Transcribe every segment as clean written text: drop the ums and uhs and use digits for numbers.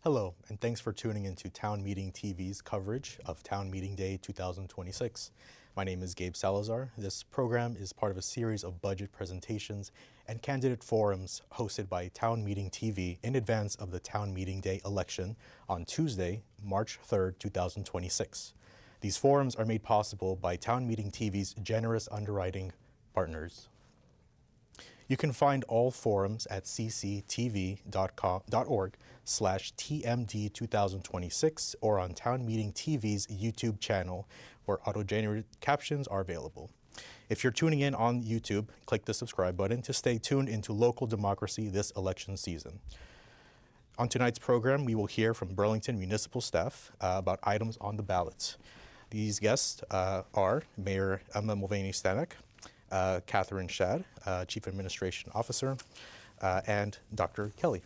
Hello, and thanks for tuning into Town Meeting TV's coverage of Town Meeting Day 2026. My name is Gabe Salazar. This program is part of a series of budget presentations and candidate forums hosted by Town Meeting TV in advance of the Town Meeting Day election on Tuesday, March 3rd, 2026. These forums are made possible by Town Meeting TV's generous underwriting partners. You can find all forums at cctv.org/TMD2026 or on Town Meeting TV's YouTube channel, where auto-generated captions are available. If you're tuning in on YouTube, click the subscribe button to stay tuned into local democracy this election season. On tonight's program, we will hear from Burlington municipal staff about items on the ballot. These guests are Mayor Emma Mulvaney-Stanek, Catherine Shad, Chief Administration Officer, and Dr. Kelly,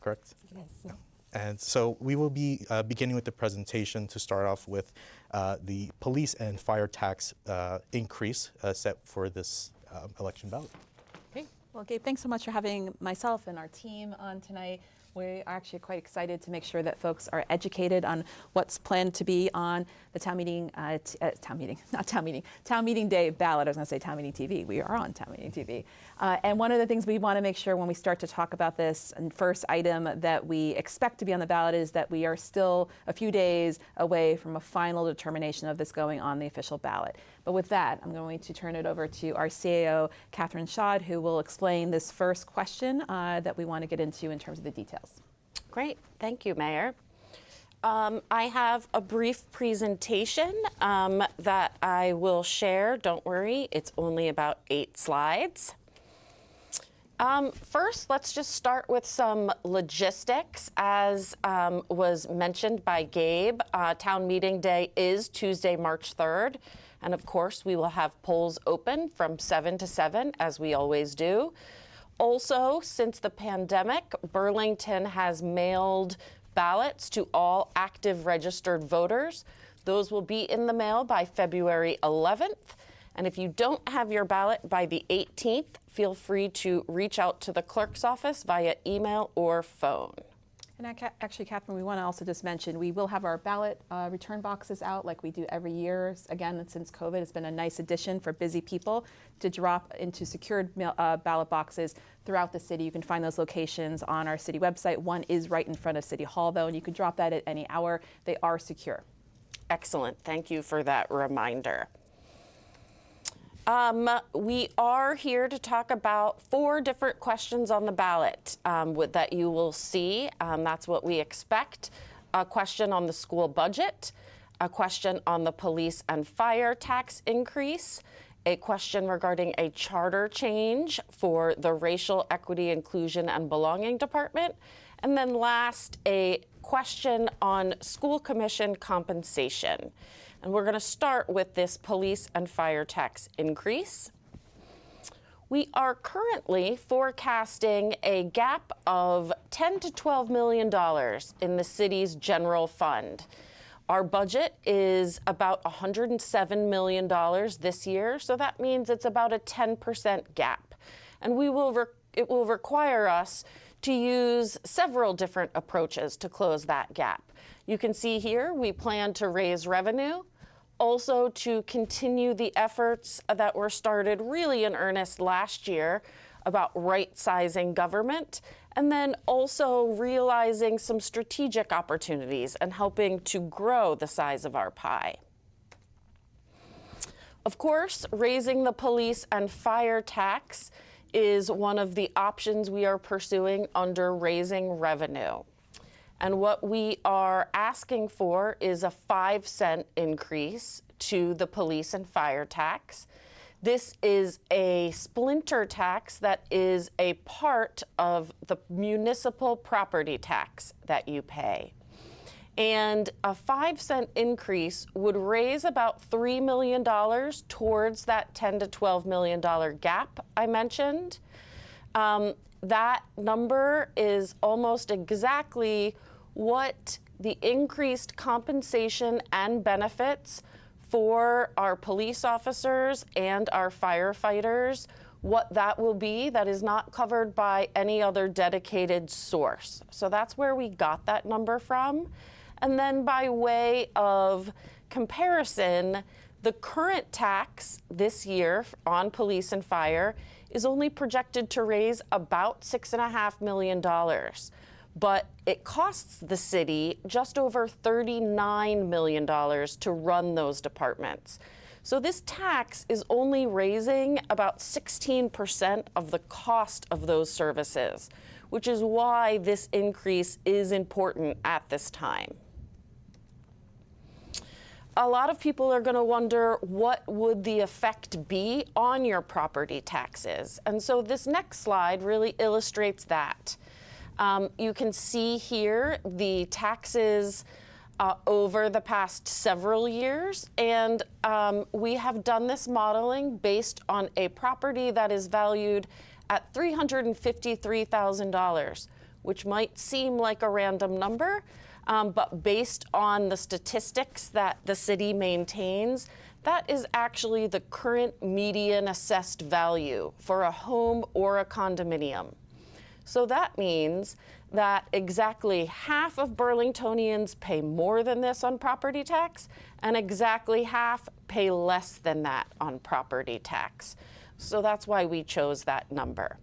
correct? Yes. And so we will be beginning with the presentation to start off with the police and fire tax increase set for this election ballot. Okay. Well, Gabe, thanks so much for having myself and our team on tonight. We are actually quite excited to make sure that folks are educated on what's planned to be on the Town Meeting Day ballot. I was going to say Town Meeting TV. We are on Town Meeting TV. And one of the things we want to make sure when we start to talk about this, and first item that we expect to be on the ballot, is that we are still a few days away from a final determination of this going on the official ballot. But with that, I'm going to turn it over to our CAO, Catherine Shad, who will explain this first question that we want to get into in terms of the details. Great. Thank you, Mayor. I have a brief presentation that I will share. Don't worry, it's only about 8 slides. First, let's just start with some logistics. As was mentioned by Gabe, Town Meeting Day is Tuesday, March 3rd. And of course, we will have polls open from 7 to 7, as we always do. Also, since the pandemic, Burlington has mailed ballots to all active registered voters. Those will be in the mail by February 11th. And if you don't have your ballot by the 18th, feel free to reach out to the clerk's office via email or phone. And actually, Catherine, we want to also just mention we will have our ballot return boxes out like we do every year. Again, since COVID, it's been a nice addition for busy people to drop into secured ballot boxes throughout the city. You can find those locations on our city website. One is right in front of City Hall, though, and you can drop that at any hour. They are secure. Excellent. Thank you for that reminder. We are here to talk about 4 different questions on the ballot that you will see. That's what we expect. A question on the school budget, a question on the police and fire tax increase, a question regarding a charter change for the Racial Equity, Inclusion, and Belonging Department, and then last, a question on school commission compensation. And we're going to start with this police and fire tax increase. We are currently forecasting a gap of $10 to $12 million in the city's general fund. Our budget is about $107 million this year, so that means it's about a 10% gap. And it will require us to use several different approaches to close that gap. You can see here we plan to raise revenue, also to continue the efforts that were started really in earnest last year about right-sizing government, and then also realizing some strategic opportunities and helping to grow the size of our pie. Of course, raising the police and fire tax is one of the options we are pursuing under raising revenue. And what we are asking for is a 5-cent increase to the police and fire tax. This is a splinter tax that is a part of the municipal property tax that you pay. And a 5-cent increase would raise about $3 million towards that $10 to $12 million gap I mentioned. That number is almost exactly what the increased compensation and benefits for our police officers and our firefighters what that will be that is not covered by any other dedicated source. So that's where we got that number from. And then by way of comparison, the current tax this year on police and fire is only projected to raise about $6.5 million. But it costs the city just over $39 million to run those departments. So this tax is only raising about 16% of the cost of those services, which is why this increase is important at this time. A lot of people are going to wonder, what would the effect be on your property taxes? And so this next slide really illustrates that. You can see here the taxes over the past several years, and we have done this modeling based on a property that is valued at $353,000, which might seem like a random number, but based on the statistics that the city maintains, that is actually the current median assessed value for a home or a condominium. So that means that exactly half of Burlingtonians pay more than this on property tax, and exactly half pay less than that on property tax. So that's why we chose that number.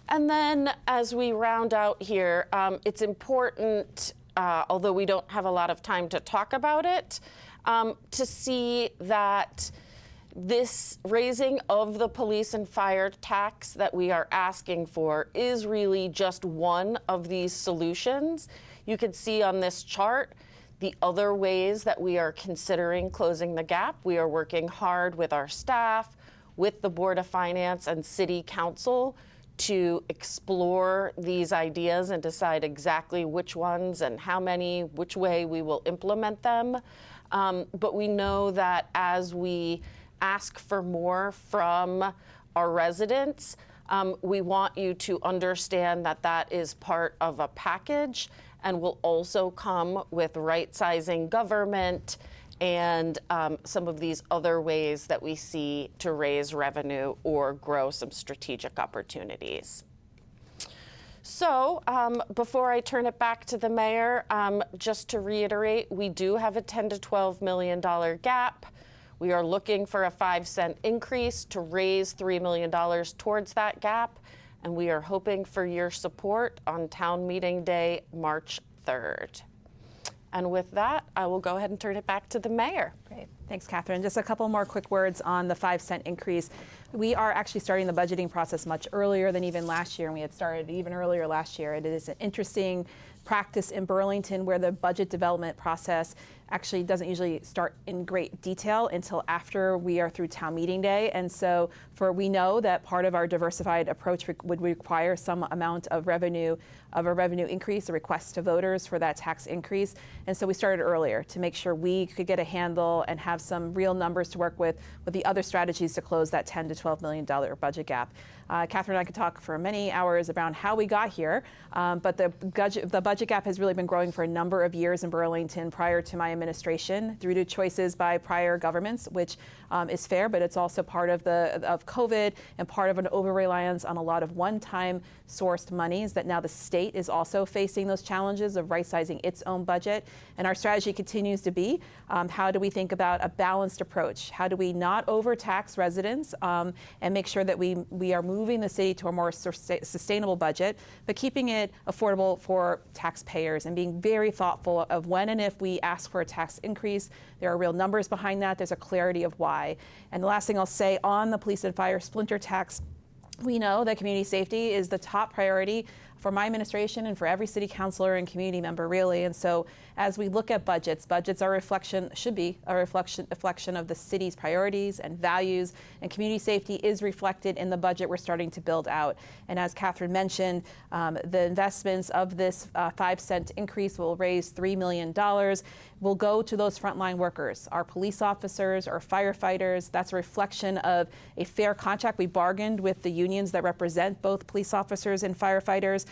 And then as we round out here, it's important, although we don't have a lot of time to talk about it, to see that this raising of the police and fire tax that we are asking for is really just one of these solutions. You can see on this chart the other ways that we are considering closing the gap. We are working hard with our staff, with the Board of Finance and City Council to explore these ideas and decide exactly which ones and how many, which way we will implement them. But we know that as we ask for more from our residents, we want you to understand that that is part of a package and will also come with right-sizing government and some of these other ways that we see to raise revenue or grow some strategic opportunities. So before I turn it back to the mayor, just to reiterate, we do have a $10 to $12 million gap. We are looking for a 5-cent increase to raise $3 million towards that gap, and we are hoping for your support on Town Meeting Day, March 3rd. And with that, I will go ahead and turn it back to the mayor. Great. Thanks, Catherine. Just a couple more quick words on the 5-cent increase. We are actually starting the budgeting process much earlier than even last year, and we had started even earlier last year. It is an interesting practice in Burlington where the budget development process actually doesn't usually start in great detail until after we are through town meeting day. And so we know that part of our diversified approach would require some amount of revenue increase, a request to voters for that tax increase. And so we started earlier to make sure we could get a handle and have some real numbers to work with the other strategies to close that $10 to $12 million budget gap. Catherine and I could talk for many hours around how we got here, but the budget gap has really been growing for a number of years in Burlington prior to my administration through to choices by prior governments, which is fair, but it's also part of COVID and part of an over-reliance on a lot of one-time sourced monies that now the state is also facing those challenges of right-sizing its own budget. And our strategy continues to be, how do we think about a balanced approach? How do we not overtax residents and make sure that we are moving the city to a more sustainable budget, but keeping it affordable for taxpayers and being very thoughtful of when and if we ask for a tax increase. There are real numbers behind that. There's a clarity of why. And the last thing I'll say on the police and fire splinter tax, we know that community safety is the top priority for my administration and for every city councilor and community member, really. And so as we look at budgets are should be a reflection of the city's priorities and values, and community safety is reflected in the budget we're starting to build out. And as Catherine mentioned, the investments of this 5-cent increase will raise $3 million, will go to those frontline workers, our police officers, our firefighters. That's a reflection of a fair contract we bargained with the unions that represent both police officers and firefighters.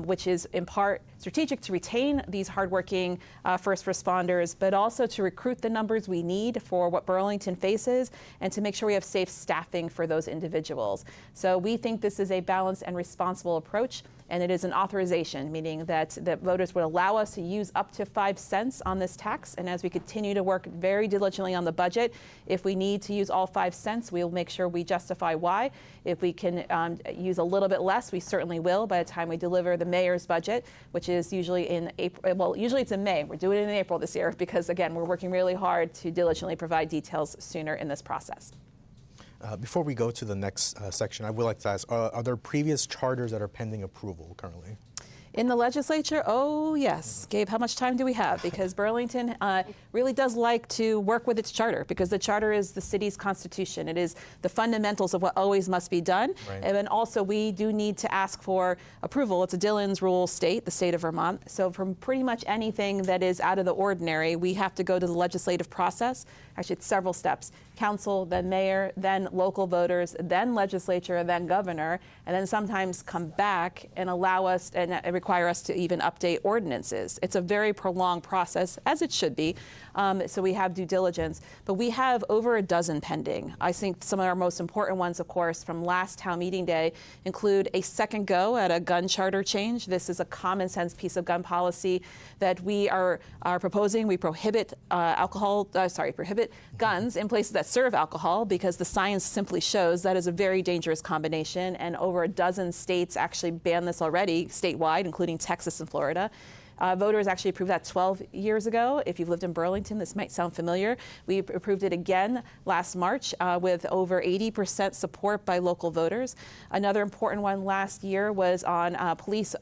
which is in part strategic to retain these hardworking first responders, but also to recruit the numbers we need for what Burlington faces and to make sure we have safe staffing for those individuals. So we think this is a balanced and responsible approach. And it is an authorization, meaning that voters would allow us to use up to 5 cents on this tax. And as we continue to work very diligently on the budget, if we need to use all 5 cents, we'll make sure we justify why. If we can use a little bit less, we certainly will by the time we deliver the mayor's budget, which is usually in April. Well, usually it's in May. We're doing it in April this year because, again, we're working really hard to diligently provide details sooner in this process. Before we go to the next section, I would like to ask, are there previous charters that are pending approval currently? In the legislature? Oh, yes. Gabe, how much time do we have? Because Burlington really does like to work with its charter, because the charter is the city's constitution. It is the fundamentals of what always must be done. Right. And then also we do need to ask for approval. It's a Dillon's rule state, the state of Vermont. So from pretty much anything that is out of the ordinary, we have to go to the legislative process. Actually, it's several steps. Council, then mayor, then local voters, then legislature, then governor, and then sometimes come back and allow us and require us to even update ordinances. It's a very prolonged process, as it should be. So we have due diligence, but we have over a dozen pending. I think some of our most important ones, of course, from last town meeting day include a second go at a gun charter change. This is a common sense piece of gun policy that we are proposing. We prohibit prohibit guns in places that serve alcohol, because the science simply shows that is a very dangerous combination, and over a dozen states actually ban this already statewide, including Texas and Florida. Voters actually approved that 12 years ago. If you've lived in Burlington, this might sound familiar. We approved it again last March with over 80% support by local voters. Another important one last year was on police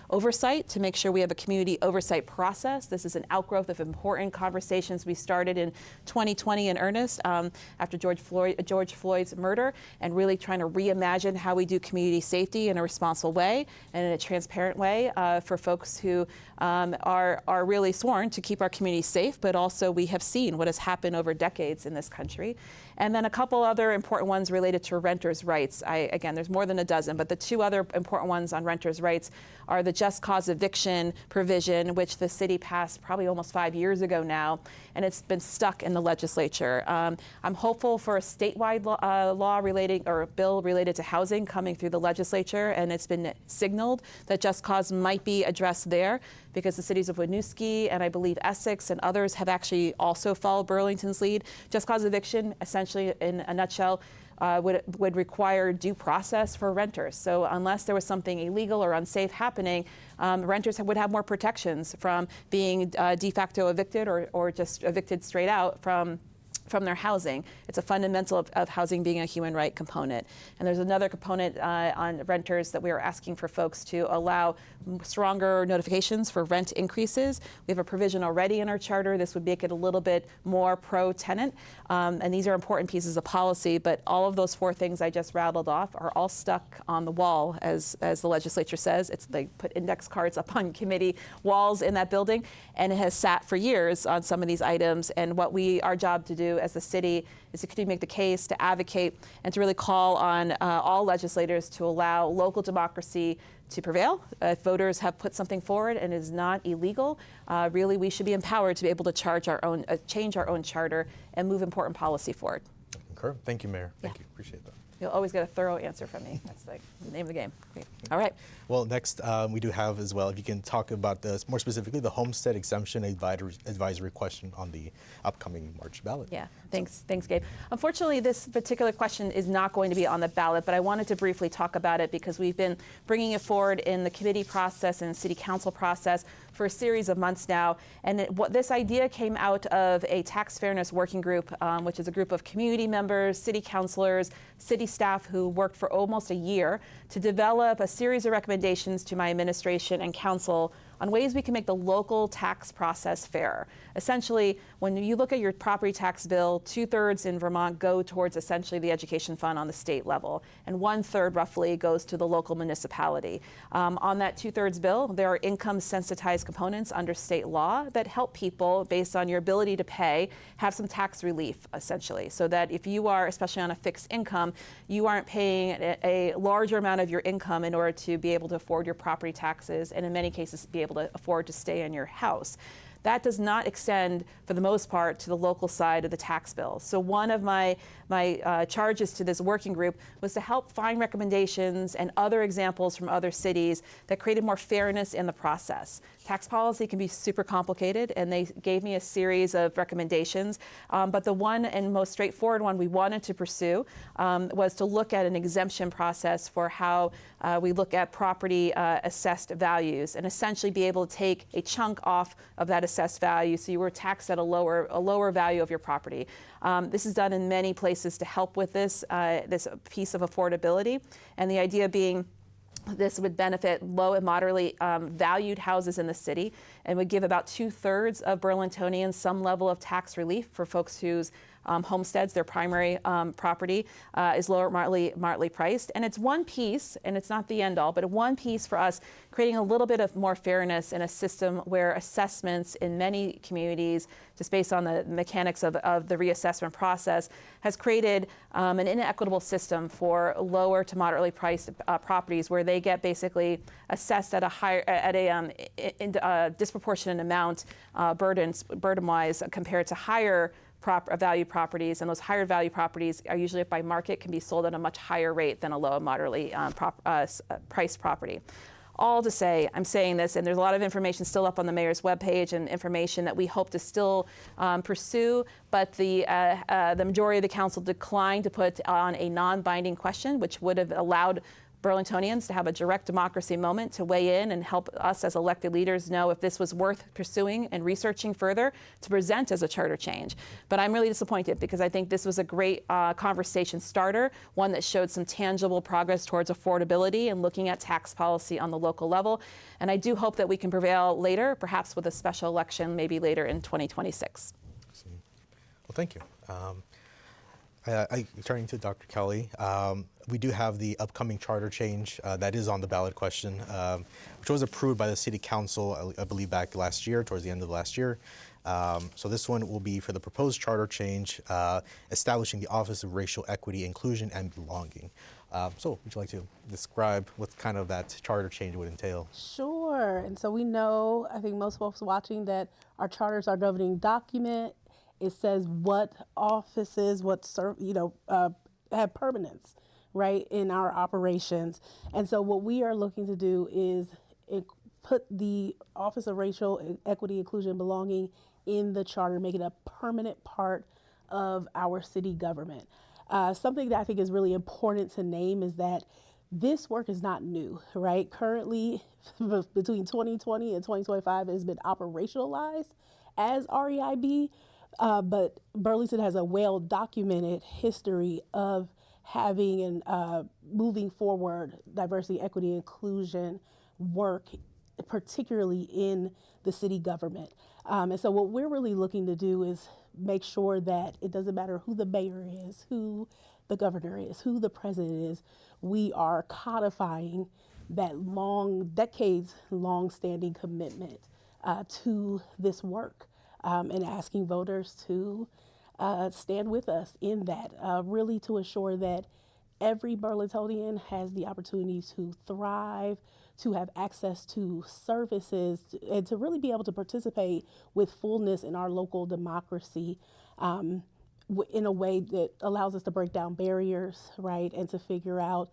oversight, to make sure we have a community oversight process. This is an outgrowth of important conversations we started in 2020 in earnest after George Floyd's murder, and really trying to reimagine how we do community safety in a responsible way and in a transparent way for folks who are really sworn to keep our community safe, but also we have seen what has happened over decades in this country. And then a couple other important ones related to renters' rights. Again, there's more than a dozen, but the two other important ones on renters' rights are the just cause eviction provision, which the city passed probably almost 5 years ago now, and it's been stuck in the legislature. I'm hopeful for a statewide law relating, or bill related to housing coming through the legislature, and it's been signaled that just cause might be addressed there, because the cities of Winooski and I believe Essex and others have actually also followed Burlington's lead. Just cause eviction, essentially in a nutshell, would require due process for renters. So unless there was something illegal or unsafe happening, renters would have more protections from being de facto evicted or just evicted straight out from their housing. It's a fundamental of housing being a human right component. And there's another component on renters that we are asking for folks to allow stronger notifications for rent increases. We have a provision already in our charter. This would make it a little bit more pro-tenant. And these are important pieces of policy, but all of those 4 things I just rattled off are all stuck on the wall, as the legislature says. They put index cards up on committee walls in that building, and it has sat for years on some of these items. And what our job to do as the city is to continue to make the case, to advocate, and to really call on all legislators to allow local democracy to prevail. If voters have put something forward and it is not illegal, really we should be empowered to be able to change our own charter and move important policy forward. Concur. Thank you, Mayor. Thank you. Appreciate that. You'll always get a thorough answer from me. That's the name of the game. Great. All right. Well, next we do have as well, if you can talk about more specifically the homestead exemption advisory question on the upcoming March ballot. Yeah, thanks, Gabe. Unfortunately, this particular question is not going to be on the ballot, but I wanted to briefly talk about it because we've been bringing it forward in the committee process and city council process for a series of months now. And this idea came out of a tax fairness working group, which is a group of community members, city councilors, city staff who worked for almost a year to develop a series of recommendations to my administration and council on ways we can make the local tax process fairer. Essentially, when you look at your property tax bill, 2/3 in Vermont go towards essentially the education fund on the state level, and 1/3 roughly goes to the local municipality. On that 2/3 bill, there are income sensitized components under state law that help people, based on your ability to pay, have some tax relief, essentially, so that if you are, especially on a fixed income, you aren't paying a larger amount of your income in order to be able to afford your property taxes, and in many cases be able to afford to stay in your house. That does not extend, for the most part, to the local side of the tax bill. So one of my charges to this working group was to help find recommendations and other examples from other cities that created more fairness in the process. Tax policy can be super complicated, and they gave me a series of recommendations. But the one and most straightforward one we wanted to pursue was to look at an exemption process for how we look at property assessed values, and essentially be able to take a chunk off of that assessed value so you were taxed at a lower value of your property. This is done in many places to help with this piece of affordability, and the idea being this would benefit low and moderately valued houses in the city, and would give about 2/3 of Burlingtonians some level of tax relief for folks whose homesteads, their primary property, is lower moderately priced. And it's one piece, and it's not the end all, but one piece for us, creating a little bit of more fairness in a system where assessments in many communities, just based on the mechanics of the reassessment process, has created an inequitable system for lower to moderately priced properties, where they get basically assessed at a disproportionate amount burden-wise compared to higher value properties, and those higher value properties are usually, by market, can be sold at a much higher rate than a low and moderately priced property. All to say, I'm saying this, and there's a lot of information still up on the mayor's webpage, and information that we hope to still pursue, but the majority of the council declined to put on a non-binding question, which would have allowed Burlingtonians to have a direct democracy moment to weigh in and help us as elected leaders know if this was worth pursuing and researching further to present as a charter change. But I'm really disappointed, because I think this was a great conversation starter, one that showed some tangible progress towards affordability and looking at tax policy on the local level. And I do hope that we can prevail later, perhaps with a special election, maybe later in 2026. Well, thank you. Turning to Dr. Kelly, we do have the upcoming charter change that is on the ballot question, which was approved by the City Council, I believe, back last year, towards the end of last year. So this one will be for the proposed charter change, establishing the Office of Racial Equity, Inclusion, and Belonging. So would you like to describe what kind of that charter change would entail? Sure. And so we know, I think most folks watching, that our charters are governing document. It says what offices, have permanence, right, in our operations. And so what we are looking to do is put the Office of Racial Equity, Inclusion, and Belonging in the charter, make it a permanent part of our city government. Something that I think is really important to name is that this work is not new, right? Currently, between 2020 and 2025, it has been operationalized as REIB. But Burlington has a well-documented history of having and moving forward diversity, equity, inclusion work, particularly in the city government. And so what we're really looking to do is make sure that it doesn't matter who the mayor is, who the governor is, who the president is, we are codifying that decades-long standing commitment to this work. And asking voters to stand with us in that, really to ensure that every Burlingtonian has the opportunity to thrive, to have access to services, and to really be able to participate with fullness in our local democracy in a way that allows us to break down barriers, right, and to figure out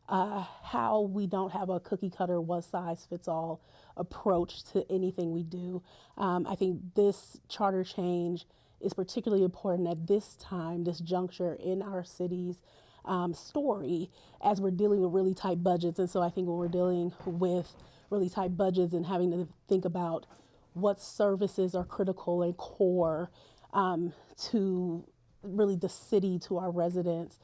how we don't have a cookie cutter, one size fits all approach to anything we do. I think this charter change is particularly important at this time, this juncture in our city's story, as we're dealing with really tight budgets. And so I think when we're dealing with really tight budgets and having to think about what services are critical and core to really the city, to our residents,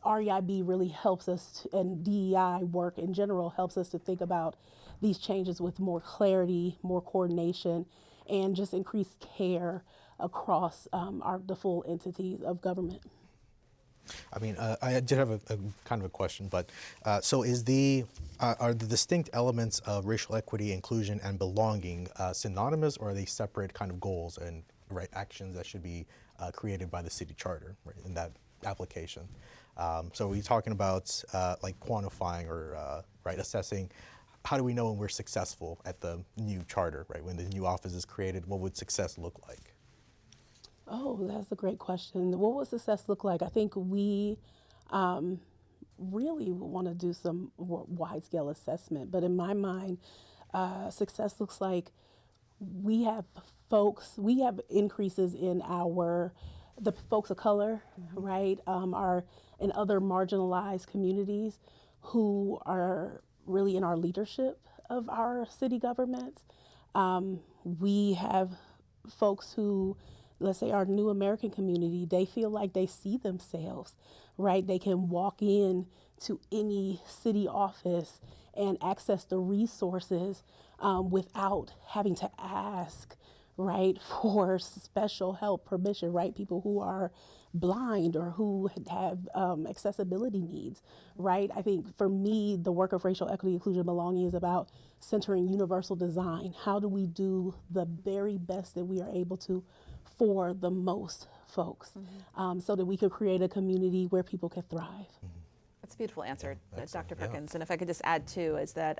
REIB really helps us, and DEI work in general helps us to think about these changes with more clarity, more coordination, and just increased care across the full entities of government. I mean, I did have a kind of a question, but so are the distinct elements of racial equity, inclusion, and belonging synonymous, or are they separate kind of goals and actions that should be created by the city charter in that application? So are we talking about like quantifying or assessing? How do we know when we're successful at the new charter, right? When the new office is created, what would success look like? Oh, that's a great question. What would success look like? I think we really want to do some wide-scale assessment. But in my mind, success looks like we have increases in the folks of color, right, are in other marginalized communities who are really in our leadership of our city governments. We have folks who, let's say our new American community, they feel like they see themselves, right? They can walk in to any city office and access the resources without having to ask, right, for special help, permission, right? People who are blind or who have accessibility needs, right? I think for me, the work of racial equity, inclusion, and belonging is about centering universal design. How do we do the very best that we are able to for the most folks, so that we could create a community where people can thrive? That's a beautiful answer, Dr. Yeah. Perkins. And if I could just add too, is that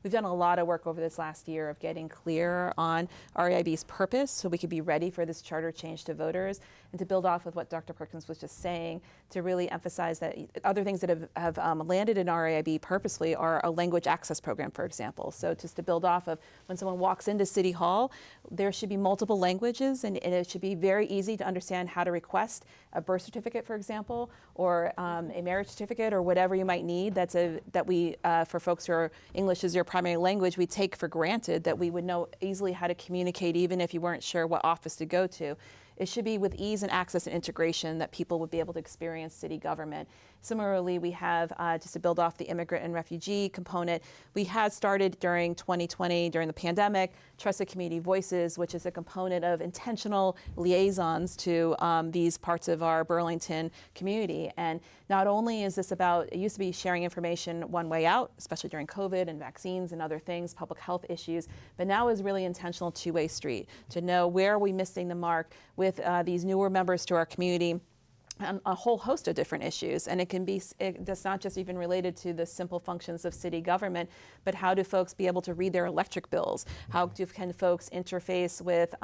we've done a lot of work over this last year of getting clear on REIB's purpose so we could be ready for this charter change to voters, and to build off with what Dr. Perkins was just saying, to really emphasize that other things that have landed in REIB purposely are a language access program, for example. So just to build off of when someone walks into City Hall, there should be multiple languages, and it should be very easy to understand how to request a birth certificate, for example, or a marriage certificate, or whatever you might need. That we, for folks who are English as your primary language, we take for granted that we would know easily how to communicate even if you weren't sure what office to go to. It should be with ease and access and integration that people would be able to experience city government. Similarly, we have, just to build off the immigrant and refugee component, we had started during 2020, during the pandemic, Trusted Community Voices, which is a component of intentional liaisons to these parts of our Burlington community. And not only is this about, it used to be sharing information one way out, especially during COVID and vaccines and other things, public health issues, but now is really intentional two-way street to know where are we missing the mark with these newer members to our community, a whole host of different issues. And it's not just even related to the simple functions of city government, but how do folks be able to read their electric bills? How can folks interface with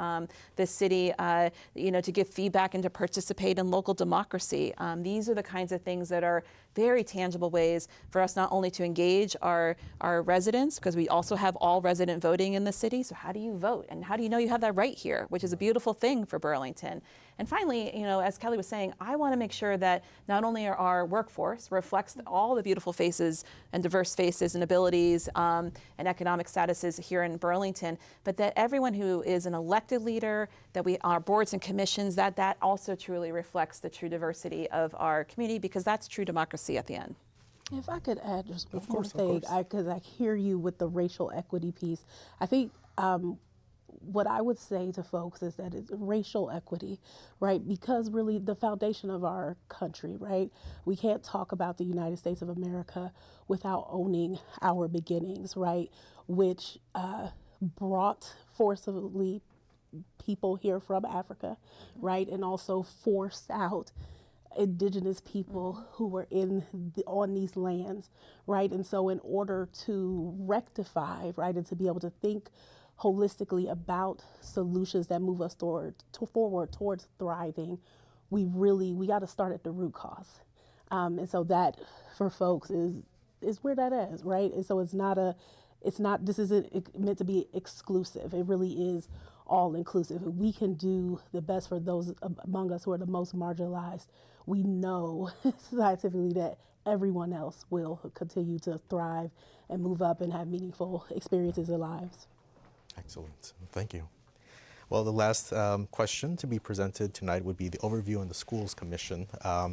the city, to give feedback and to participate in local democracy? These are the kinds of things that are very tangible ways for us not only to engage our residents, because we also have all resident voting in the city. So how do you vote? And how do you know you have that right here, which is a beautiful thing for Burlington? And finally, as Kelly was saying, I want to make sure that not only our workforce reflects all the beautiful faces and diverse faces and abilities and economic statuses here in Burlington, but that everyone who is an elected leader, that our boards and commissions, that also truly reflects the true diversity of our community, because that's true democracy at the end. If I could add just one Of more course, thing, because I hear you with the racial equity piece. I think what I would say to folks is that it's racial equity, right? Because really the foundation of our country, right? We can't talk about the United States of America without owning our beginnings, right? Which brought forcibly people here from Africa, right? And also forced out indigenous people who were on these lands, right? And so in order to rectify, right, and to be able to think holistically about solutions that move us forward towards thriving, we got to start at the root cause. And so that for folks is where that is, right? And so this isn't meant to be exclusive. It really is all inclusive. We can do the best for those among us who are the most marginalized. We know scientifically that everyone else will continue to thrive and move up and have meaningful experiences in lives. Excellent. Thank you. Well, the last question to be presented tonight would be the overview on the Schools Commission.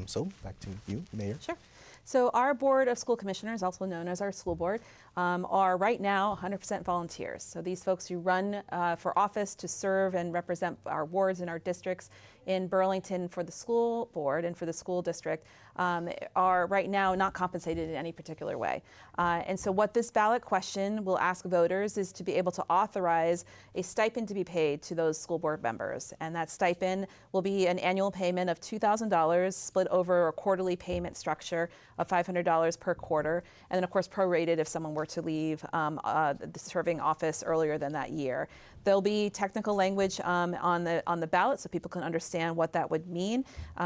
So back to you, Mayor. Sure. So our Board of School Commissioners, also known as our school board, are right now 100% volunteers. So these folks who run for office to serve and represent our wards and our districts in Burlington for the school board and for the school district are right now not compensated in any particular way. And so what this ballot question will ask voters is to be able to authorize a stipend to be paid to those school board members. And that stipend will be an annual payment of $2,000 split over a quarterly payment structure of $500 per quarter. And then of course prorated if someone were to leave the serving office earlier than that year. There'll be technical language on the ballot so people can understand what that would mean.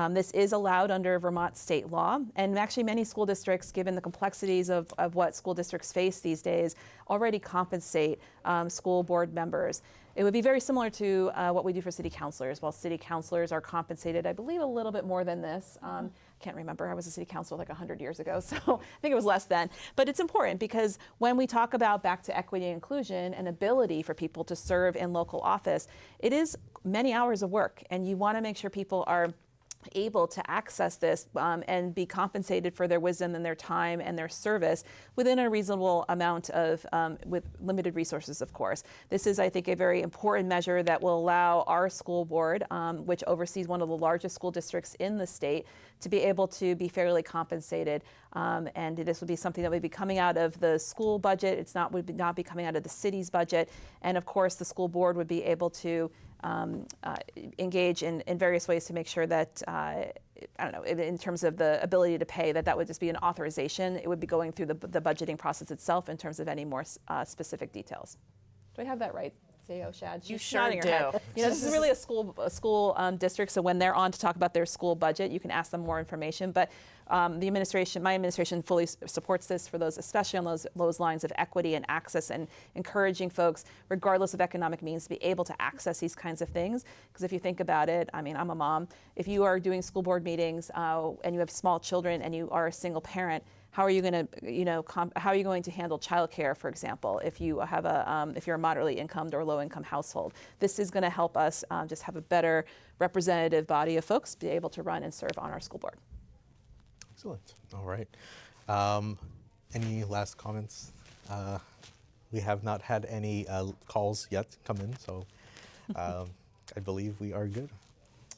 This is allowed under Vermont state law, and actually many school districts, given the complexities of what school districts face these days, already compensate school board members. It would be very similar to what we do for city councilors. While city councilors are compensated, I believe, a little bit more than this. Can't remember. I was a city councilor like 100 years ago, so I think it was less then. But it's important because when we talk about back to equity and inclusion and ability for people to serve in local office, it is many hours of work, and you want to make sure people are able to access this and be compensated for their wisdom and their time and their service within a reasonable amount of, with limited resources, of course. This is, I think, a very important measure that will allow our school board, which oversees one of the largest school districts in the state, to be able to be fairly compensated. And this would be something that would be coming out of the school budget. Would not be coming out of the city's budget. And of course, the school board would be able to engage in various ways to make sure that, I don't know, in terms of the ability to pay, that would just be an authorization. It would be going through the budgeting process itself in terms of any more specific details. Do I have that right? CEO Shad? You She's sure nodding her do. head. You know, this is really a school district, so when they're on to talk about their school budget, you can ask them more information. But my administration fully supports this for those, especially on those lines of equity and access, and encouraging folks, regardless of economic means, to be able to access these kinds of things. Because if you think about it, I mean, I'm a mom. If you are doing school board meetings and you have small children and you are a single parent, how are you going to, how are you going to handle childcare, for example, if you have if you're a moderately incomed or low-income household? This is going to help us just have a better representative body of folks be able to run and serve on our school board. Excellent. All right. Any last comments? We have not had any calls yet come in, so I believe we are good.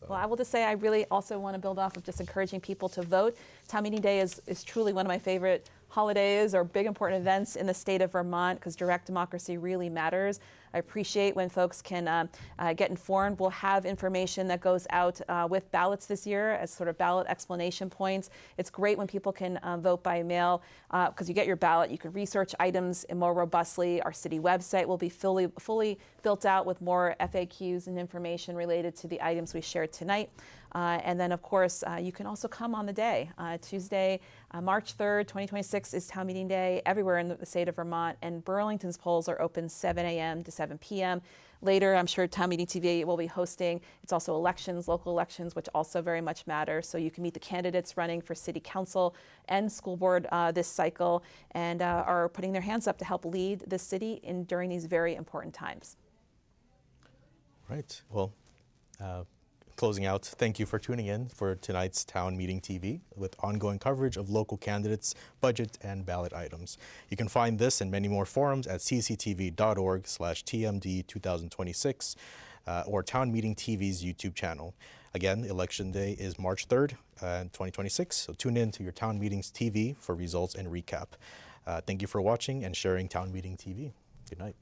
Well, I will just say I really also want to build off of just encouraging people to vote. Town Meeting Day is truly one of my favorite holidays or big important events in the state of Vermont, because direct democracy really matters. I appreciate when folks can get informed. We'll have information that goes out with ballots this year as sort of ballot explanation points. It's great when people can vote by mail because you get your ballot. You can research items more robustly. Our city website will be fully built out with more FAQs and information related to the items we shared tonight. And then, of course, you can also come on the day. Tuesday, March 3rd, 2026 is Town Meeting Day everywhere in the state of Vermont, and Burlington's polls are open 7 a.m. to 7 p.m. Later, I'm sure Town Meeting TV will be hosting. It's also elections, local elections, which also very much matter. So you can meet the candidates running for city council and school board this cycle, and are putting their hands up to help lead the city during these very important times. Right. Well, closing out, thank you for tuning in for tonight's Town Meeting TV with ongoing coverage of local candidates, budget, and ballot items. You can find this and many more forums at cctv.org/TMD2026 or Town Meeting TV's YouTube channel. Again, Election Day is March 3rd, 2026, so tune in to your Town Meetings TV for results and recap. Thank you for watching and sharing Town Meeting TV. Good night.